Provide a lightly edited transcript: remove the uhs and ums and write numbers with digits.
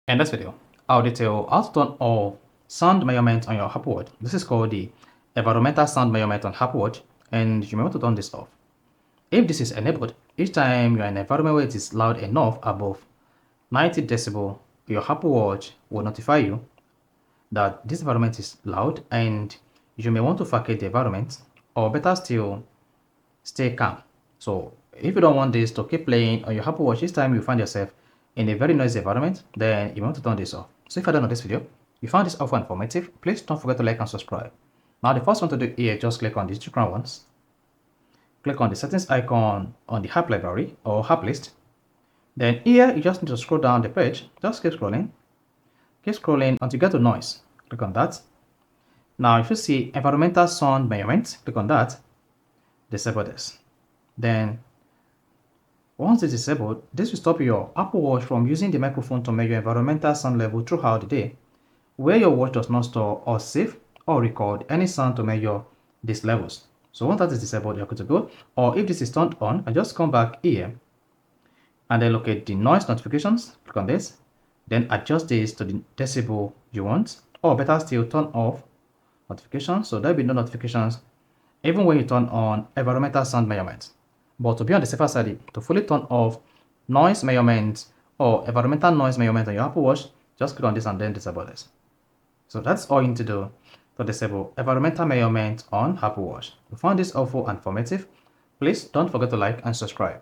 In this video, I'll detail how to turn off sound measurement on your Apple Watch. This is called the environmental sound measurement on Apple Watch, and you may want to turn this off. If this is enabled, each time you're in an environment where it is loud enough above 90 decibel, your Apple Watch will notify you that this environment is loud and you may want to vacate the environment, or better still, stay calm. So if you don't want this to keep playing on your Apple Watch each time you find yourself in a very noisy environment, then you want to turn this off. So if you're done with this video, you found this helpful and informative, please don't forget to like and subscribe. Now the first one to do here, just click on these two crown ones. Click on the settings icon on the app library or app list. Then here you just need to scroll down the page, just keep scrolling until you get to noise. Click on that. Now if you see environmental sound measurement, click on that, disable this. Then once it's disabled, this will stop your Apple Watch from using the microphone to measure environmental sound level throughout the day, where your watch does not store or save or record any sound to measure these levels. So once that is disabled, you're good to go. Or if this is turned on, I just come back here and then locate the noise notifications, click on this, then adjust this to the decibel you want, or better still, turn off notifications, so there'll be no notifications even when you turn on environmental sound measurement. But to be on the safer side, to fully turn off noise measurement or environmental noise measurement on your Apple Watch, just click on this and then disable this. So that's all you need to do to disable environmental measurement on Apple Watch. If you found this helpful and informative, please don't forget to like and subscribe.